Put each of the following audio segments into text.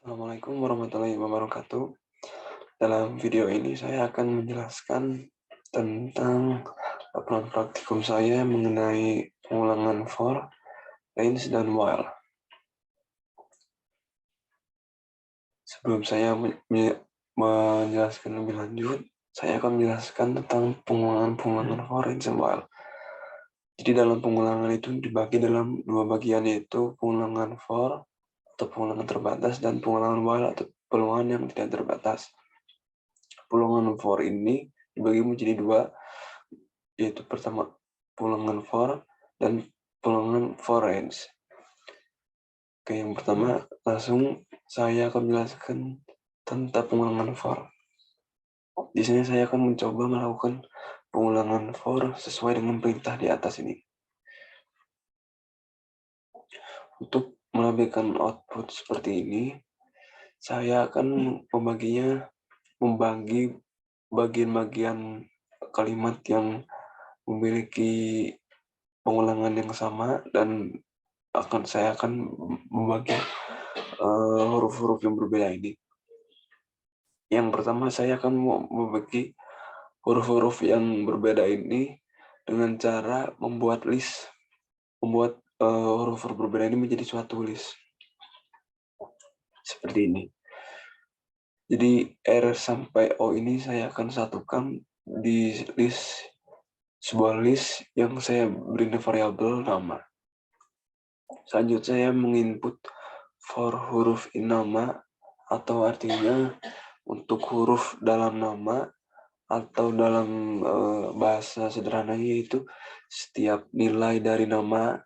Assalamualaikum warahmatullahi wabarakatuh. Dalam video ini saya akan menjelaskan tentang laporan praktikum saya mengenai pengulangan for, range, dan while. Sebelum saya menjelaskan lebih lanjut, saya akan menjelaskan tentang pengulangan for, range, dan while. Jadi dalam pengulangan itu dibagi dalam dua bagian, yaitu pengulangan for atau pengulangan terbatas dan pengulangan while atau pengulangan yang tidak terbatas. Pengulangan for ini dibagi menjadi dua, yaitu pertama pengulangan for dan pengulangan for range. Oke, yang pertama langsung saya akan menjelaskan tentang pengulangan for. Di sini saya akan mencoba melakukan pengulangan for sesuai dengan perintah di atas ini. Untuk menampilkan output seperti ini, saya akan membagi bagian-bagian kalimat yang memiliki pengulangan yang sama, dan saya akan membagi huruf-huruf yang berbeda ini. Yang pertama, saya akan membagi huruf-huruf yang berbeda ini dengan cara membuat huruf-huruf berbeda ini menjadi suatu list seperti ini. Jadi R sampai O ini saya akan satukan di sebuah list yang saya beri variabel nama. Selanjutnya saya menginput for huruf in nama, atau artinya untuk huruf dalam nama, atau dalam bahasa sederhananya yaitu setiap nilai dari nama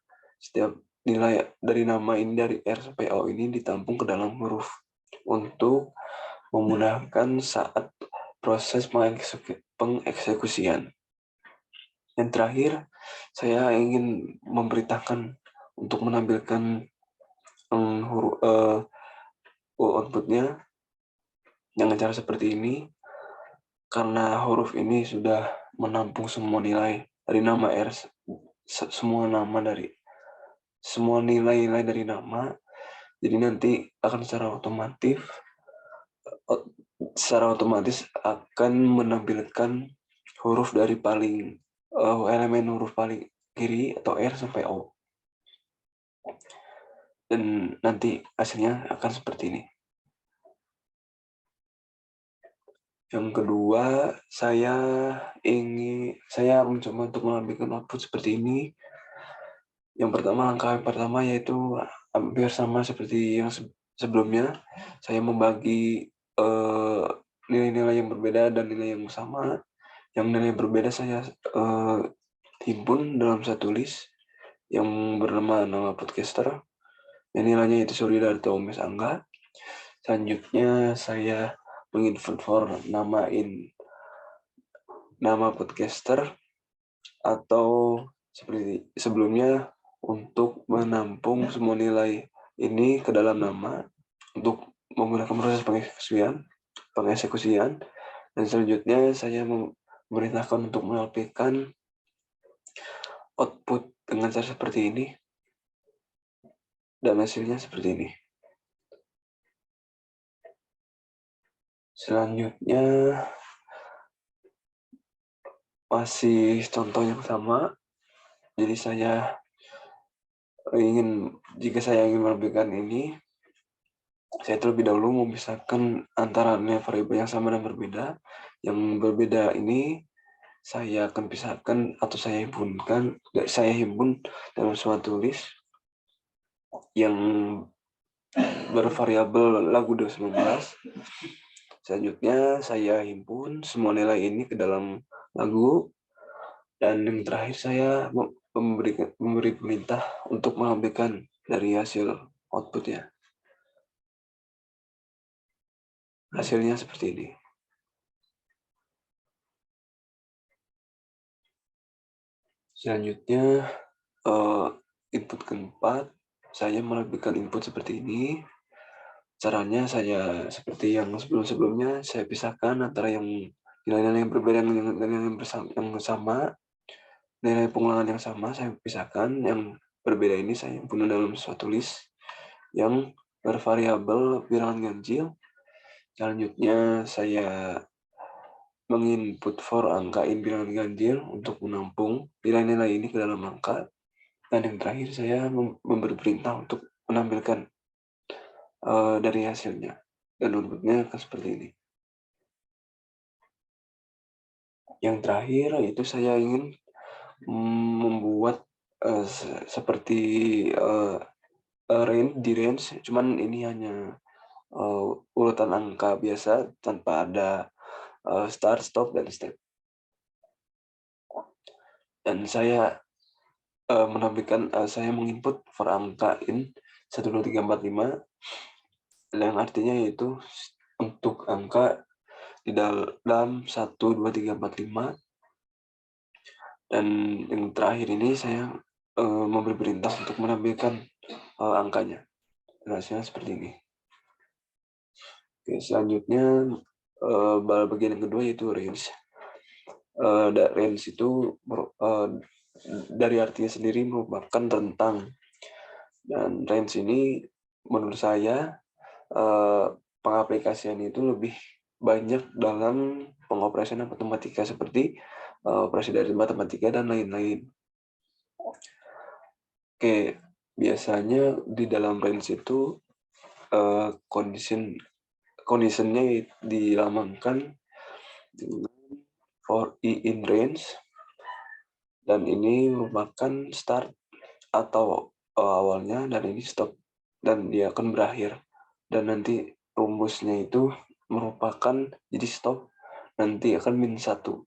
ini dari R sampai O ini ditampung ke dalam huruf untuk memudahkan saat proses pengeksekusian. Yang terakhir, saya ingin memberitakan untuk menampilkan outputnya dengan cara seperti ini. Karena huruf ini sudah menampung semua nilai dari nama R, semua nilai-nilai dari nama, jadi nanti akan secara otomatis akan menampilkan elemen huruf paling kiri atau R sampai O, dan nanti hasilnya akan seperti ini. Yang kedua, saya mencoba untuk menampilkan output seperti ini. Langkah pertama yaitu hampir sama seperti yang sebelumnya. Saya membagi nilai-nilai yang berbeda dan nilai yang sama. Yang nilai yang berbeda saya himpun dalam satu list yang bernama nama podcaster. Yang nilainya itu Suryadarto Omes Angga. Selanjutnya saya menginput for nama podcaster, atau seperti sebelumnya untuk menampung semua nilai ini ke dalam nama untuk menggunakan proses pengeksekusian. Dan selanjutnya saya memerintahkan untuk menampilkan output dengan cara seperti ini, dan hasilnya seperti ini. Selanjutnya masih contoh yang sama. Jadi jika saya ingin menampilkan ini, saya terlebih dahulu memisahkan antara variabel yang sama dan berbeda. Yang berbeda ini saya akan pisahkan atau saya himpun dalam suatu list yang bervariabel lagu 2019. Selanjutnya saya himpun semua nilai ini ke dalam lagu, dan yang terakhir saya memberi perintah untuk mengambilkan dari hasil outputnya. Hasilnya seperti ini. Selanjutnya input keempat, saya menampilkan input seperti ini. Caranya saya seperti yang sebelum-sebelumnya, saya pisahkan antara yang nilai-nilai yang berbeda dan yang sama. Nilai pengulangan yang sama saya pisahkan, yang berbeda ini saya himpun dalam suatu list yang bervariabel bilangan ganjil. Selanjutnya saya menginput for angka in bilangan ganjil untuk menampung nilai-nilai ini ke dalam angka. Dan yang terakhir saya memberi perintah untuk menampilkan dari hasilnya. Dan outputnya akan seperti ini. Yang terakhir itu saya ingin membuat seperti range, cuman ini hanya urutan angka biasa tanpa ada start, stop, dan step. Dan saya menampilkan, saya menginput for angka in 1, 2, 3, 4, 5, yang artinya yaitu untuk angka di dalam 1, 2, 3, 4, 5. Dan yang terakhir ini saya memberi perintah untuk menampilkan angkanya. Dan hasilnya seperti ini. Oke, selanjutnya bagian yang kedua yaitu range. Range itu dari artinya sendiri merupakan rentang. Dan range ini menurut saya pengaplikasian itu lebih banyak dalam pengoperasian matematika seperti operasi dari matematika dan lain-lain. Oke, biasanya di dalam range itu conditionnya dilambangkan dengan for i in range, dan ini merupakan start atau awalnya, dan ini stop, dan dia akan berakhir. Dan nanti rumusnya itu merupakan jadi stop nanti akan -1.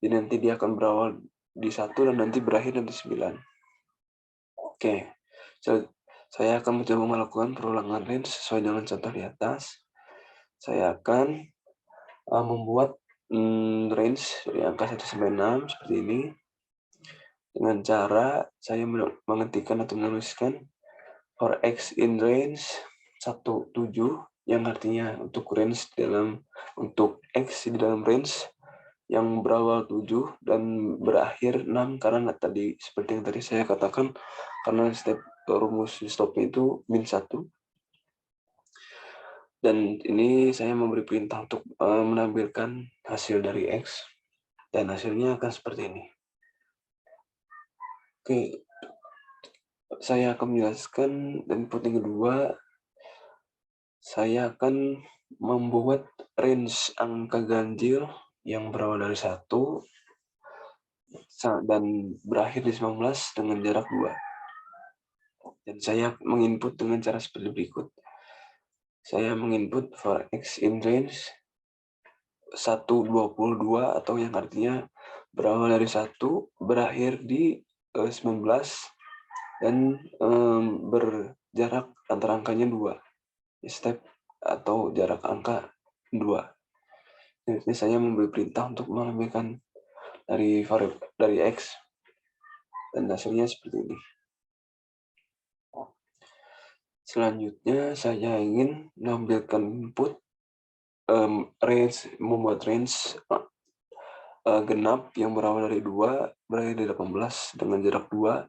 Jadi nanti dia akan berawal di 1 dan nanti berakhir di 9. Oke, saya akan mencoba melakukan perulangan range sesuai dengan contoh di atas. Saya akan membuat range dari angka 1 sampai 6 seperti ini. Dengan cara saya mengetikkan atau menuliskan for x in range 1, 7, yang artinya untuk x di dalam range yang berawal 7 dan berakhir 6, karena tadi seperti yang tadi saya katakan, karena step rumus stopnya itu -1. Dan ini saya memberi perintah untuk menampilkan hasil dari x, dan hasilnya akan seperti ini. Oke, saya akan menjelaskan input yang kedua. Saya akan membuat range angka ganjil yang berawal dari 1 dan berakhir di 19 dengan jarak 2. Dan saya menginput dengan cara seperti berikut. Saya menginput for x in range 1, 22, atau yang artinya berawal dari 1, berakhir di 19, dan berjarak antara angkanya 2. Step atau jarak angka 2. Jadi saya memberi perintah untuk menambahkan dari x, dan hasilnya seperti ini. Selanjutnya saya ingin menampilkan input membuat range genap yang berawal dari 2, berakhir di 18 dengan jarak 2.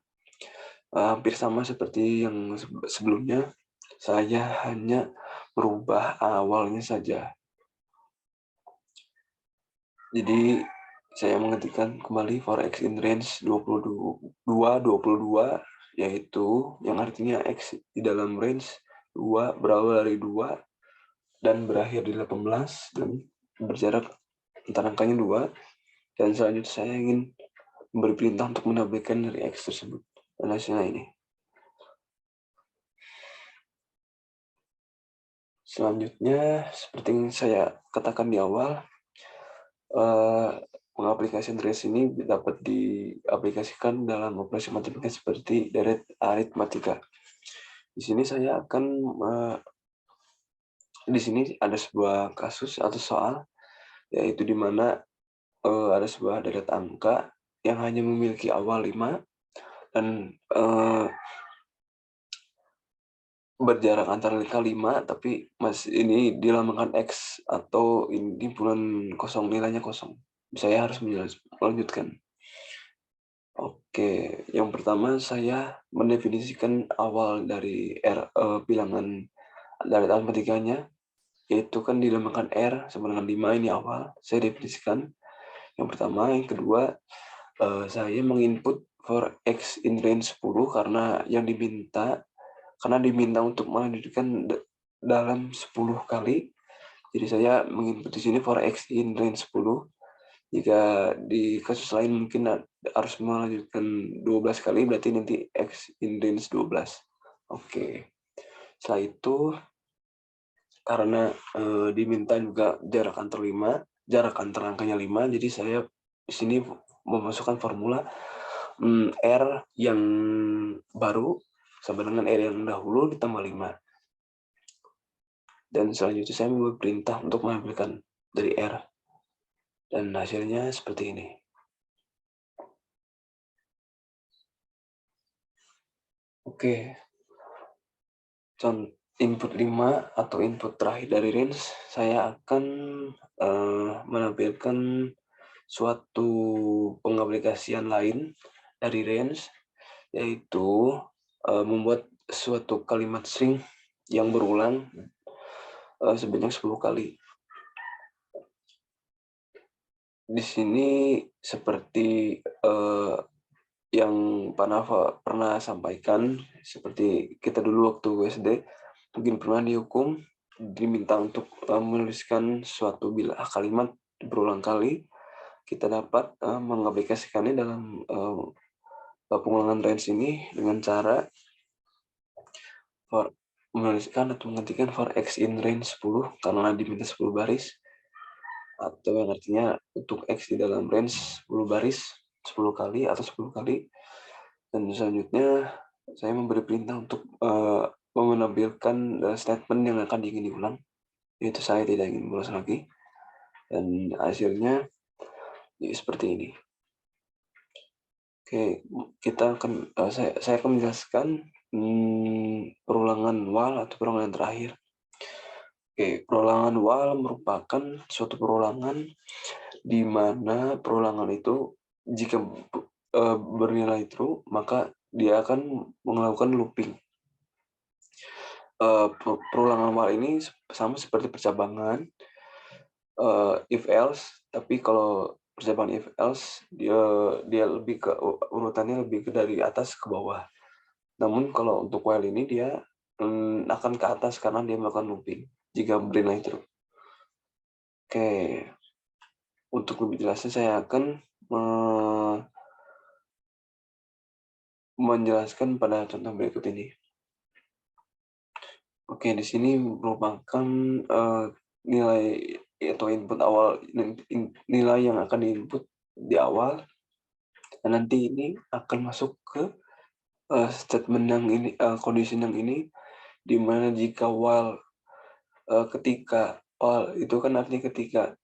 Hampir sama seperti yang sebelumnya, saya hanya merubah awalnya saja. Jadi saya mengetikkan kembali for x in range 22, yaitu yang artinya x di dalam range 2 berawal dari 2 dan berakhir di 18 dan berjarak antara angkanya 2. Dan selanjutnya saya ingin memberi perintah untuk menampilkan dari x tersebut, dan hasilnya ini. Selanjutnya, seperti yang saya katakan di awal, pengaplikasian range ini dapat diaplikasikan dalam operasi matematika seperti deret aritmatika. Di sini saya akan di sini ada sebuah kasus atau soal, yaitu di mana ada sebuah deret angka yang hanya memiliki awal 5 dan berjarak antara angka 5, tapi ini dilambangkan x atau ini bulan kosong, nilainya kosong. Saya harus melanjutkan. Oke, yang pertama saya mendefinisikan awal dari bilangan dari matematikanya, yaitu kan dinamakan R sama dengan 5 ini awal, saya definisikan. Yang pertama, yang kedua, saya menginput for X in range 10 karena diminta untuk melanjutkan dalam 10 kali. Jadi saya menginput di sini for X in range 10. Jika di kasus lain mungkin harus melanjutkan 12 kali, berarti nanti X in range 12. Oke. Setelah itu, karena diminta juga jarak antar angkanya 5, jadi saya di sini memasukkan formula R yang baru sama dengan R yang dahulu ditambah 5. Dan selanjutnya saya memberi perintah untuk mengambilkan dari R. Dan hasilnya seperti ini. Oke. Input 5 atau input terakhir dari range, saya akan menampilkan suatu pengaplikasian lain dari range, yaitu membuat suatu kalimat string yang berulang sebanyak 10 kali. Di sini seperti yang Pak Nafa pernah sampaikan, seperti kita dulu waktu SD, mungkin pernah dihukum, diminta untuk menuliskan suatu bilah kalimat berulang kali, kita dapat mengaplikasikannya dalam pengulangan range ini dengan cara menuliskan atau mengetikkan for X in range 10 karena diminta 10 baris, atau yang artinya untuk X di dalam range 10 baris 10 kali atau 10 kali. Dan selanjutnya saya memberi perintah untuk menampilkan statement yang akan ingin diulang, yaitu saya tidak ingin mengulas lagi, dan hasilnya seperti ini. Oke, kita akan saya akan menjelaskan perulangan while atau perulangan terakhir. Oke, perulangan while merupakan suatu perulangan di mana perulangan itu jika bernilai true, maka dia akan melakukan looping. Perulangan while ini sama seperti percabangan if else, tapi kalau percabangan if else dia lebih ke urutannya lebih ke dari atas ke bawah. Namun kalau untuk while ini dia akan ke atas karena dia melakukan looping jika bernilai true. Oke, untuk lebih jelasnya saya akan menjelaskan pada contoh berikut ini. Oke, di sini merupakan nilai atau input awal, nilai yang akan diinput di awal, dan nanti ini akan masuk ke statement yang ini, condition yang ini, di mana jika while ketika while itu kan artinya ketika.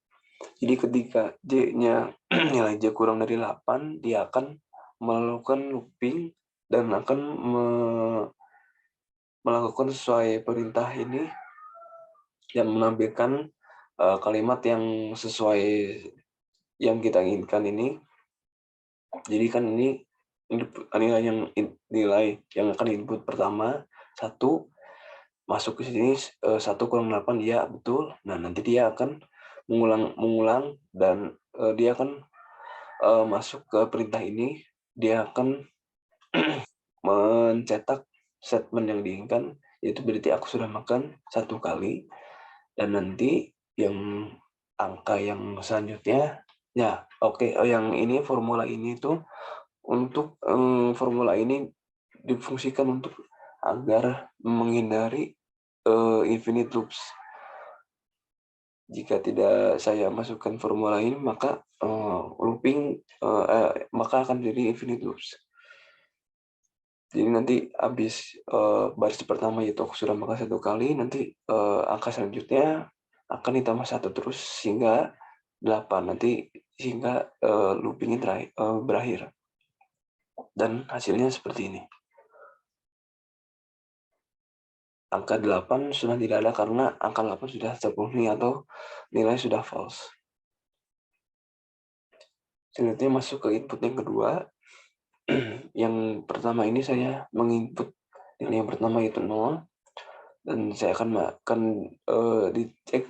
Jadi ketika J-nya nilai J kurang dari 8, dia akan melakukan looping dan akan melakukan sesuai perintah ini yang menampilkan kalimat yang sesuai yang kita inginkan ini. Jadi kan ini nilai yang akan input pertama 1 masuk ke sini 1 kurang 8, ya betul. Nah, nanti dia akan mengulang dan dia akan masuk ke perintah ini, dia akan mencetak statement yang diinginkan, yaitu berarti aku sudah makan 1 kali, dan nanti yang angka yang selanjutnya, ya oke, yang ini formula ini tuh untuk formula ini difungsikan untuk agar menghindari infinite loops. Jika tidak saya masukkan formula ini, maka looping maka akan jadi infinite loops. Jadi nanti habis baris pertama yaitu aku sudah makan 1 kali, nanti angka selanjutnya akan ditambah 1 terus hingga 8, nanti hingga looping ini berakhir. Dan hasilnya seperti ini. Angka 8 sudah tidak ada karena angka 8 sudah terpenuhi atau nilai sudah false. Selanjutnya masuk ke input yang kedua. Yang pertama ini saya menginput nilai yang pertama yaitu 0. dan saya akan dicek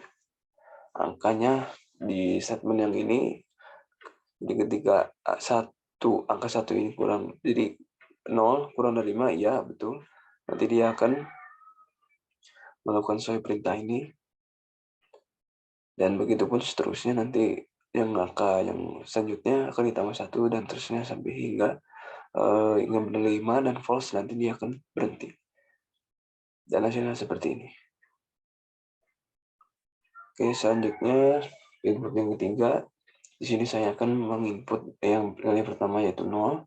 angkanya di statement yang ini. Jadi ketika angka satu ini kurang, jadi 0 kurang dari 5, iya betul. Nanti dia akan melakukan sesuai perintah ini, dan begitupun seterusnya. Nanti yang angka yang selanjutnya akan ditambah satu dan terusnya sampai hingga benar 5 dan false, nanti dia akan berhenti. Dan hasilnya seperti ini. Oke, selanjutnya input yang ketiga. Di sini saya akan menginput yang nilai pertama yaitu 0.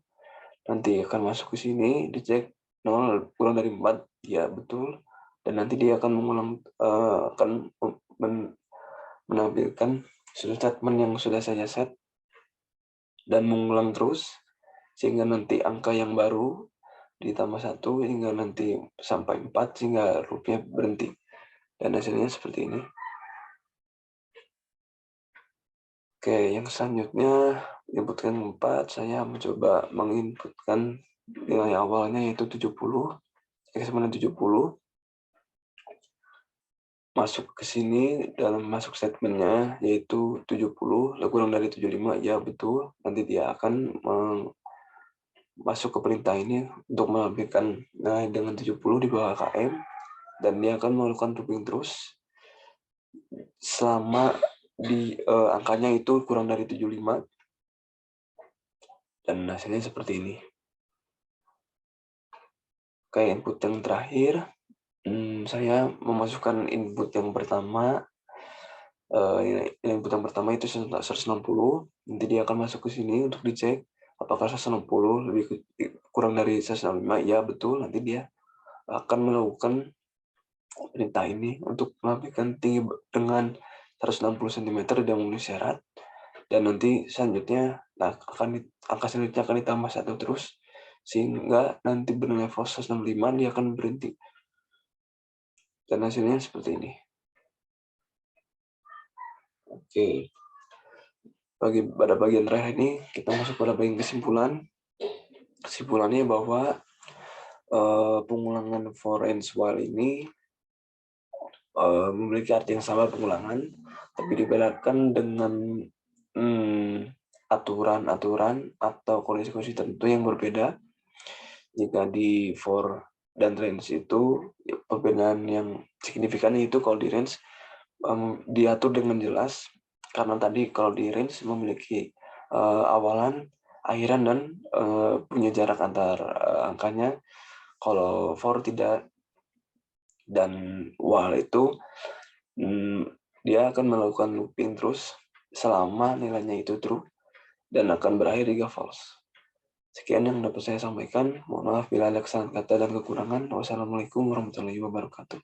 Nanti akan masuk ke sini, dicek 0 kurang dari 4, ya betul. Dan nanti dia akan menampilkan statement yang sudah saya set dan mengulang terus sehingga nanti angka yang baru ditambah 1 hingga nanti sampai 4 sehingga loopnya berhenti. Dan hasilnya seperti ini. Oke, yang selanjutnya inputkan 4, saya mencoba menginputkan nilai awalnya yaitu 70, X sama 70. Masuk ke sini, dalam masuk statementnya yaitu 70 kurang dari 75, ya betul. Nanti dia akan masuk ke perintah ini untuk menampilkan nilai dengan 70 di bawah KM, dan dia akan melakukan looping terus selama di angkanya itu kurang dari 75, dan hasilnya seperti ini. Oke, input yang terakhir, saya memasukkan input yang pertama. Input yang pertama itu 160, nanti dia akan masuk ke sini untuk dicek apakah 160 kurang dari 165, ya betul. Nanti dia akan melakukan perintah ini untuk menampilkan tinggi dengan 160 cm dan memenuhi syarat, dan nanti selanjutnya angka selanjutnya akan ditambah satu terus sehingga nanti bernilai false 165, dia akan berhenti, dan hasilnya seperti ini. Oke, pada bagian terakhir ini kita masuk pada bagian kesimpulan. Kesimpulannya bahwa pengulangan for and while ini memiliki arti yang sama pengulangan, tapi dibedakan dengan aturan-aturan atau kondisi-kondisi tertentu yang berbeda. Jika di for dan range itu perbedaan yang signifikan, itu kalau di range diatur dengan jelas, karena tadi kalau di range memiliki awalan, akhiran, dan punya jarak antar angkanya. Kalau for tidak, dan while itu dia akan melakukan looping terus selama nilainya itu true dan akan berakhir jika false. Sekian yang dapat saya sampaikan. Mohon maaf bila ada kesalahan kata dan kekurangan. Wassalamualaikum warahmatullahi wabarakatuh.